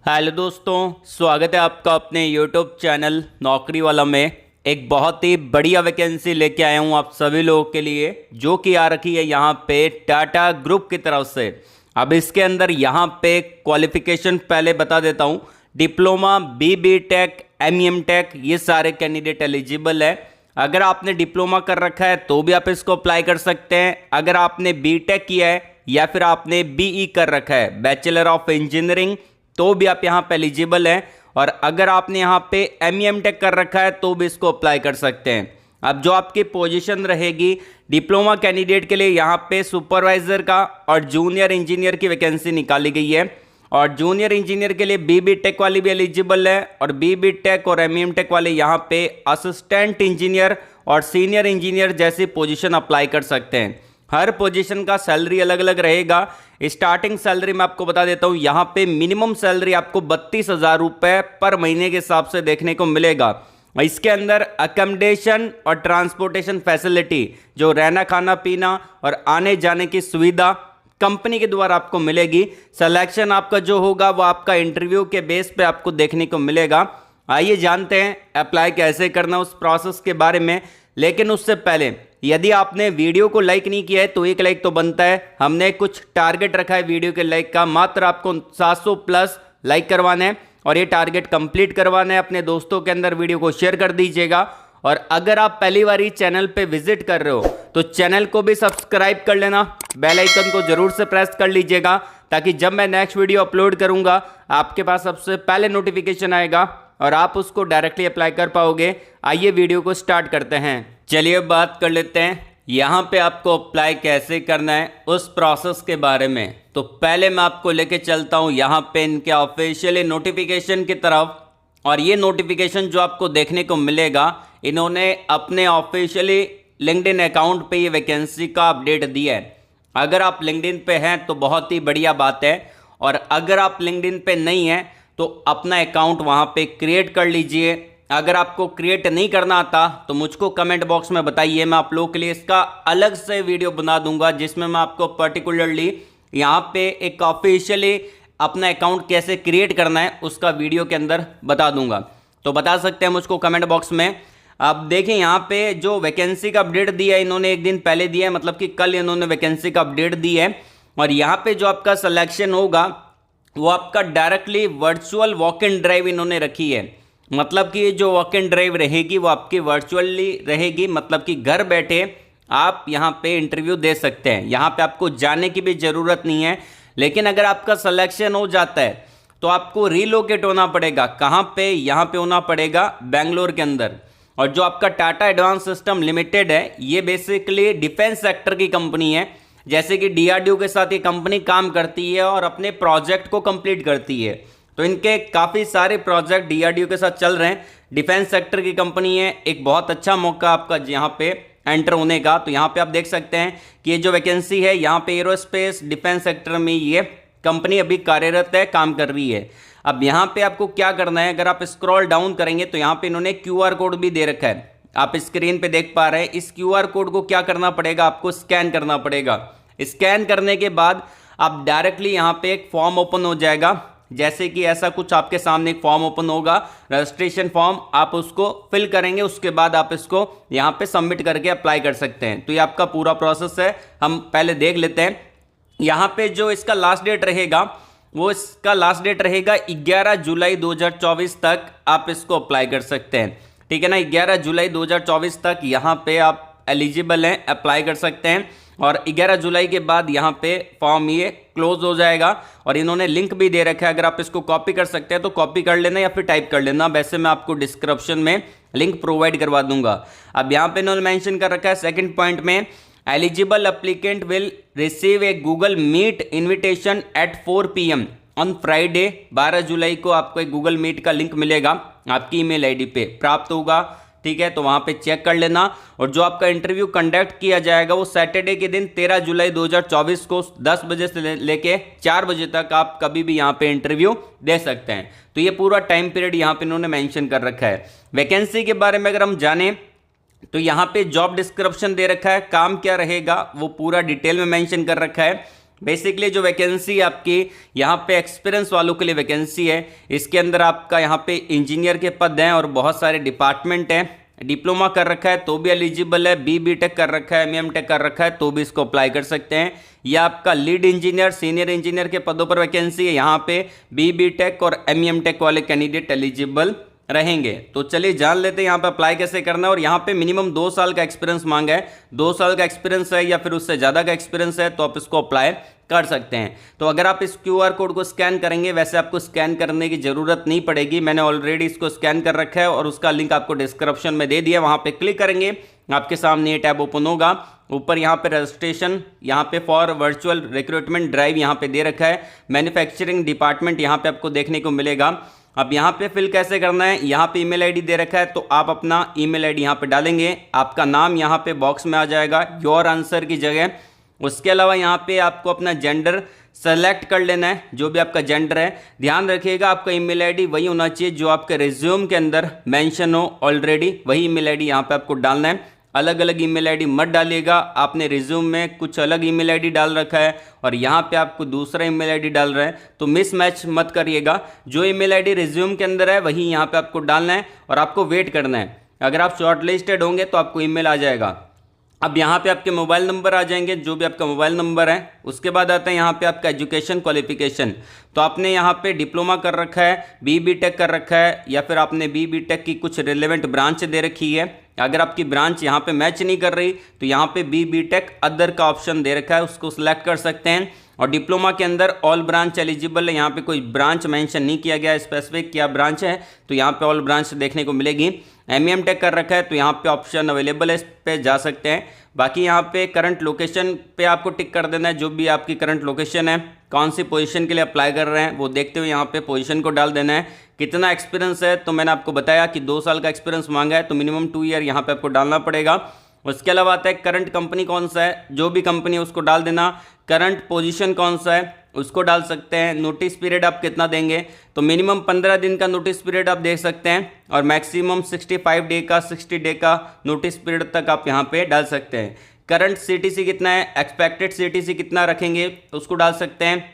Hello दोस्तों, स्वागत है आपका अपने यूट्यूब चैनल नौकरी वाला में। एक बहुत ही बढ़िया वैकेंसी लेके आया हूँ आप सभी लोगों के लिए, जो कि आ रखी है यहाँ पे टाटा ग्रुप की तरफ से। अब इसके अंदर यहाँ पे क्वालिफिकेशन पहले बता देता हूँ। Diploma, B tech, M tech, ये सारे कैंडिडेट एलिजिबल है। अगर आपने डिप्लोमा कर रखा है तो भी आप इसको अप्लाई कर सकते हैं। अगर आपने बी टेक किया है या फिर आपने बीई कर रखा है, बैचलर ऑफ इंजीनियरिंग, तो भी आप यहाँ पे एलिजिबल हैं। और अगर आपने यहाँ पे एम टेक कर रखा है तो भी इसको अप्लाई कर सकते हैं। अब जो आपकी पोजीशन रहेगी डिप्लोमा कैंडिडेट के लिए, यहाँ पे सुपरवाइजर का और जूनियर इंजीनियर की वैकेंसी निकाली गई है। और जूनियर इंजीनियर के लिए बी टेक वाली भी एलिजिबल है, और बी टेक और एम टेक वाले यहाँ पे असिस्टेंट इंजीनियर और सीनियर इंजीनियर जैसी पोजीशन अप्लाई कर सकते हैं। हर पोजीशन का सैलरी अलग अलग रहेगा। स्टार्टिंग सैलरी मैं आपको बता देता हूं, यहाँ पे मिनिमम सैलरी आपको 32,000 रुपये पर महीने के हिसाब से देखने को मिलेगा। इसके अंदर अकोमोडेशन और ट्रांसपोर्टेशन फैसिलिटी, जो रहना खाना पीना और आने जाने की सुविधा कंपनी के द्वारा आपको मिलेगी। सिलेक्शन आपका जो होगा वो आपका इंटरव्यू के बेस पे आपको देखने को मिलेगा। आइए जानते हैं अप्लाई कैसे करना उस प्रोसेस के बारे में। लेकिन उससे पहले यदि आपने वीडियो को लाइक नहीं किया है तो एक लाइक तो बनता है। हमने कुछ टारगेट रखा है वीडियो के लाइक का, मात्र आपको 700 प्लस लाइक करवाना है और ये टारगेट कंप्लीट करवाना है। अपने दोस्तों के अंदर वीडियो को शेयर कर दीजिएगा। और अगर आप पहली बार ही चैनल पे विजिट कर रहे हो तो चैनल को भी सब्सक्राइब कर लेना, बेल आइकन को जरूर से प्रेस कर लीजिएगा, ताकि जब मैं नेक्स्ट वीडियो अपलोड करूंगा आपके पास सबसे पहले नोटिफिकेशन आएगा और आप उसको डायरेक्टली अप्लाई कर पाओगे। आइए वीडियो को स्टार्ट करते हैं। चलिए बात कर लेते हैं यहाँ पे आपको अप्लाई कैसे करना है उस प्रोसेस के बारे में। तो पहले मैं आपको लेके चलता हूँ यहाँ पे इनके ऑफिशियली नोटिफिकेशन की तरफ। और ये नोटिफिकेशन जो आपको देखने को मिलेगा, इन्होंने अपने ऑफिशियली लिंक्डइन अकाउंट पे ये वैकेंसी का अपडेट दिया है। अगर आप लिंक्डइन पे हैं तो बहुत ही बढ़िया बात है, और अगर आप लिंक्डइन पे नहीं हैं तो अपना अकाउंट वहाँ पे क्रिएट कर लीजिए। अगर आपको क्रिएट नहीं करना आता तो मुझको कमेंट बॉक्स में बताइए, मैं आप लोगों के लिए इसका अलग से वीडियो बना दूंगा, जिसमें मैं आपको पर्टिकुलरली यहाँ पे एक ऑफिशियली अपना अकाउंट कैसे क्रिएट करना है उसका वीडियो के अंदर बता दूंगा। तो बता सकते हैं मुझको कमेंट बॉक्स में। अब देखें यहाँ पे जो वैकेंसी का अपडेट दिया है इन्होंने एक दिन पहले दिया है, मतलब कि कल इन्होंने वैकेंसी का अपडेट दी है। और यहाँ पे जो आपका सिलेक्शन होगा वो आपका directly virtual walk in drive इन्होंने रखी है। मतलब कि जो वॉक इन ड्राइव रहेगी वो आपकी वर्चुअली रहेगी, मतलब कि घर बैठे आप यहाँ पे इंटरव्यू दे सकते हैं। यहाँ पे आपको जाने की भी ज़रूरत नहीं है। लेकिन अगर आपका सिलेक्शन हो जाता है तो आपको रिलोकेट होना पड़ेगा। कहाँ पे? यहाँ पे होना पड़ेगा बेंगलोर के अंदर। और जो आपका टाटा एडवांस सिस्टम लिमिटेड है, ये बेसिकली डिफेंस सेक्टर की कंपनी है। जैसे कि डीआरडीओ के साथ ये कंपनी काम करती है और अपने प्रोजेक्ट को कंप्लीट करती है। तो इनके काफ़ी सारे प्रोजेक्ट डीआरडीओ के साथ चल रहे हैं। डिफेंस सेक्टर की कंपनी है, एक बहुत अच्छा मौका आपका यहाँ पे एंटर होने का। तो यहाँ पे आप देख सकते हैं कि ये जो वैकेंसी है यहाँ पे एरोस्पेस डिफेंस सेक्टर में ये कंपनी अभी कार्यरत है, काम कर रही है। अब यहाँ पे आपको क्या करना है, अगर आप स्क्रॉल डाउन करेंगे तो यहाँ पे इन्होंने क्यूआर कोड भी दे रखा है, आप स्क्रीन पे देख पा रहे हैं। इस क्यूआर कोड को क्या करना पड़ेगा, आपको स्कैन करना पड़ेगा। स्कैन करने के बाद आप डायरेक्टली यहाँ पे एक फॉर्म ओपन हो जाएगा। जैसे कि ऐसा कुछ आपके सामने एक फॉर्म ओपन होगा, रजिस्ट्रेशन फॉर्म, आप उसको फिल करेंगे। उसके बाद आप इसको यहाँ पे सबमिट करके अप्लाई कर सकते हैं। तो ये आपका पूरा प्रोसेस है, हम पहले देख लेते हैं। यहाँ पे जो इसका लास्ट डेट रहेगा वो इसका लास्ट डेट रहेगा 11 जुलाई 2024 तक आप इसको अप्लाई कर सकते हैं। ठीक है ना, 11 जुलाई 2024 तक यहाँ पे आप एलिजिबल हैं, अप्लाई कर सकते हैं। और 11 जुलाई के बाद यहाँ पे फॉर्म ये क्लोज हो जाएगा। और इन्होंने लिंक भी दे रखा है, अगर आप इसको कॉपी कर सकते हैं तो कॉपी कर लेना या फिर टाइप कर लेना। वैसे मैं आपको डिस्क्रिप्शन में लिंक प्रोवाइड करवा दूंगा। अब यहाँ पे इन्होंने मेंशन कर रखा है सेकंड पॉइंट में, eligible applicant will receive a Google Meet invitation at 4 PM on Friday. 12 जुलाई को आपको एक गूगल मीट का लिंक मिलेगा, आपकी ईमेल आईडी पे प्राप्त होगा। ठीक है, तो वहाँ पे चेक कर लेना। और जो आपका इंटरव्यू कंडक्ट किया जाएगा वो सैटरडे के दिन 13 जुलाई 2024 को 10 बजे से लेके 4 बजे तक आप कभी भी यहाँ पे इंटरव्यू दे सकते हैं। तो ये पूरा टाइम पीरियड यहाँ पे इन्होंने मेंशन कर रखा है। वैकेंसी के बारे में अगर हम जाने तो यहाँ पे जॉब डिस्क्रिप्शन दे रखा है, काम क्या रहेगा वो पूरा डिटेल में मेंशन कर रखा है। बेसिकली जो वैकेंसी आपकी यहाँ पे एक्सपीरियंस वालों के लिए वैकेंसी है। इसके अंदर आपका यहाँ पे इंजीनियर के पद हैं और बहुत सारे डिपार्टमेंट हैं। डिप्लोमा कर रखा है तो भी एलिजिबल है, बी टेक कर रखा है, एम टेक कर रखा है तो भी इसको अप्लाई कर सकते हैं। या आपका लीड इंजीनियर, सीनियर इंजीनियर के पदों पर वैकेंसी है, यहाँ पे बी टेक और एम टेक वाले कैंडिडेट एलिजिबल रहेंगे। तो चलिए जान लेते हैं यहाँ पे अप्लाई कैसे करना है। और यहाँ पे मिनिमम 2 साल का एक्सपीरियंस मांगा है। 2 साल का एक्सपीरियंस है या फिर उससे ज़्यादा का एक्सपीरियंस है तो आप इसको अप्लाई कर सकते हैं। तो अगर आप इस QR कोड को स्कैन करेंगे, वैसे आपको स्कैन करने की ज़रूरत नहीं पड़ेगी, मैंने ऑलरेडी इसको स्कैन कर रखा है और उसका लिंक आपको डिस्क्रिप्शन में दे दिया। वहाँ पर क्लिक करेंगे, आपके सामने ये टैब ओपन होगा। ऊपर यहाँ पे रजिस्ट्रेशन, यहाँ पे फॉर वर्चुअल रिक्रूटमेंट ड्राइव यहाँ पे दे रखा है। मैन्युफैक्चरिंग डिपार्टमेंट यहाँ पे आपको देखने को मिलेगा। अब यहाँ पे फिल कैसे करना है, यहाँ पे ईमेल आईडी दे रखा है तो आप अपना ईमेल आईडी यहाँ पे डालेंगे। आपका नाम यहाँ पे बॉक्स में आ जाएगा योर आंसर की जगह। उसके अलावा यहाँ पे आपको अपना जेंडर सेलेक्ट कर लेना है, जो भी आपका जेंडर है। ध्यान रखिएगा आपका ईमेल आईडी वही होना चाहिए जो आपके रिज्यूम के अंदर मेंशन हो ऑलरेडी, वही ईमेल आईडी यहाँ पे आपको डालना है। अलग अलग ईमेल आईडी मत डालिएगा। आपने रिज्यूम में कुछ अलग ईमेल आईडी डाल रखा है और यहाँ पे आपको दूसरा ईमेल आईडी डाल रहे हैं तो मिसमैच मत करिएगा। जो ईमेल आईडी रिज्यूम के अंदर है वही यहाँ पे आपको डालना है और आपको वेट करना है। अगर आप शॉर्टलिस्टेड होंगे तो आपको ईमेल आ जाएगा। अब यहाँ पे आपके मोबाइल नंबर आ जाएंगे, जो भी आपका मोबाइल नंबर है। उसके बाद आता है यहाँ पे आपका एजुकेशन क्वालिफिकेशन। तो आपने यहाँ पे डिप्लोमा कर रखा है, बी टेक कर रखा है या फिर आपने बी टेक की कुछ रिलेवेंट ब्रांच दे रखी है। अगर आपकी ब्रांच यहाँ पे मैच नहीं कर रही तो यहाँ पे बी टेक अदर का ऑप्शन दे रखा है, उसको सिलेक्ट कर सकते हैं। और डिप्लोमा के अंदर ऑल ब्रांच एलिजिबल है, यहाँ पे कोई ब्रांच मेंशन नहीं किया गया स्पेसिफिक क्या ब्रांच है, तो यहाँ पे ऑल ब्रांच देखने को मिलेगी। एम टेक कर रखा है तो यहाँ पे ऑप्शन अवेलेबल है, इस पे जा सकते हैं। बाकी यहाँ पे करंट लोकेशन पे आपको टिक कर देना है, जो भी आपकी करंट लोकेशन है, कौन सी पोजीशन के लिए अप्लाई कर रहे हैं वो देखते हुए यहाँ पे पोजीशन को डाल देना है। कितना एक्सपीरियंस है तो मैंने आपको बताया कि 2 साल का एक्सपीरियंस मांगा है तो मिनिमम 2 ईयर यहाँ पे आपको डालना पड़ेगा। उसके अलावा आता है करंट कंपनी कौन सा है, जो भी कंपनी है उसको डाल देना। करंट पोजीशन कौन सा है उसको डाल सकते हैं। नोटिस पीरियड आप कितना देंगे तो मिनिमम 15 दिन का नोटिस पीरियड आप दे सकते हैं और मैक्सिमम 65 डे का 60 डे का नोटिस पीरियड तक आप यहाँ पे डाल सकते हैं। करंट CTC कितना है, एक्सपेक्टेड CTC कितना रखेंगे उसको डाल सकते हैं।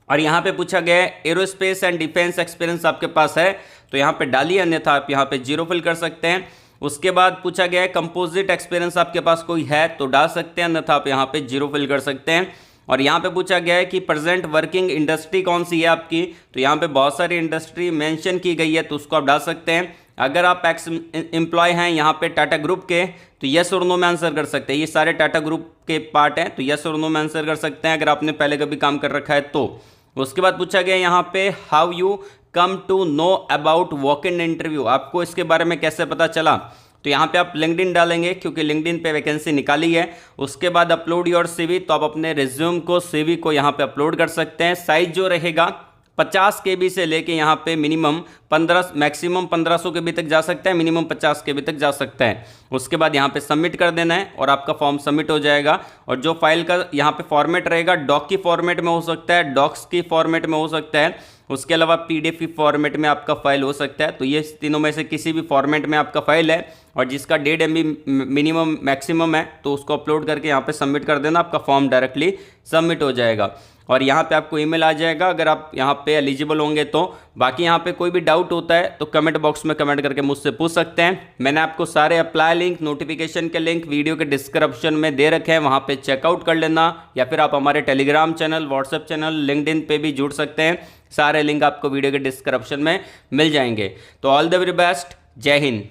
और यहाँ पे पूछा गया है एरोस्पेस एंड डिफेंस एक्सपीरियंस आपके पास है तो यहाँ पे डालिए, अन्यथा आप यहाँ पे 0 फिल कर सकते हैं। उसके बाद पूछा गया है कंपोजिट एक्सपीरियंस आपके पास कोई है तो डाल सकते हैं, अन्यथा आप यहाँ पे 0 फिल कर सकते हैं। और यहाँ पे पूछा गया है कि प्रेजेंट वर्किंग इंडस्ट्री कौन सी है आपकी, तो यहाँ पे बहुत सारी इंडस्ट्री मेंशन की गई है तो उसको आप डाल सकते हैं। अगर आप एक्स एम्प्लॉय हैं यहाँ पे टाटा ग्रुप के तो यस और नो में आंसर कर सकते हैं। ये सारे टाटा ग्रुप के पार्ट हैं तो यस और नो में आंसर कर सकते हैं अगर आपने पहले कभी काम कर रखा है तो। उसके बाद पूछा गया यहाँ पे how you come to know about walk in interview, आपको इसके बारे में कैसे पता चला, तो यहाँ पे आप लिंक्डइन डालेंगे क्योंकि लिंक्डइन पे वैकेंसी निकाली है। उसके बाद अपलोड योर CV, तो आप अपने रिज्यूम को CV को यहाँ पे अपलोड कर सकते हैं। साइज जो रहेगा 50 KB से लेके यहाँ पे मिनिमम 15 मैक्सिमम 1500 KB तक जा सकता है, मिनिमम 50 KB तक जा सकता है। उसके बाद यहाँ पे सबमिट कर देना है और आपका फॉर्म सबमिट हो जाएगा। और जो फाइल का यहाँ पे फॉर्मेट रहेगा डॉक की फॉर्मेट में हो सकता है, डॉक्स की फॉर्मेट में हो सकता है, उसके अलावा PDF की फॉर्मेट में आपका फाइल हो सकता है। तो ये तीनों में से किसी भी फॉर्मेट में आपका फाइल है और जिसका 1.5 MB मिनिमम मैक्सिमम है तो उसको अपलोड करके यहाँ पे सबमिट कर देना, आपका फॉर्म डायरेक्टली सबमिट हो जाएगा और यहाँ पे आपको ईमेल आ जाएगा अगर आप यहाँ पे एलिजिबल होंगे तो। बाकी यहाँ पे कोई भी डाउट होता है तो कमेंट बॉक्स में कमेंट करके मुझसे पूछ सकते हैं। मैंने आपको सारे अप्लाई लिंक, नोटिफिकेशन के लिंक वीडियो के डिस्क्रिप्शन में दे रखे हैं, वहाँ पे चेकआउट कर लेना। या फिर आप हमारे Telegram channel, WhatsApp channel, LinkedIn पे भी जुड़ सकते हैं। सारे लिंक आपको वीडियो के डिस्क्रिप्शन में मिल जाएंगे। तो ऑल द वेरी बेस्ट, जय हिंद।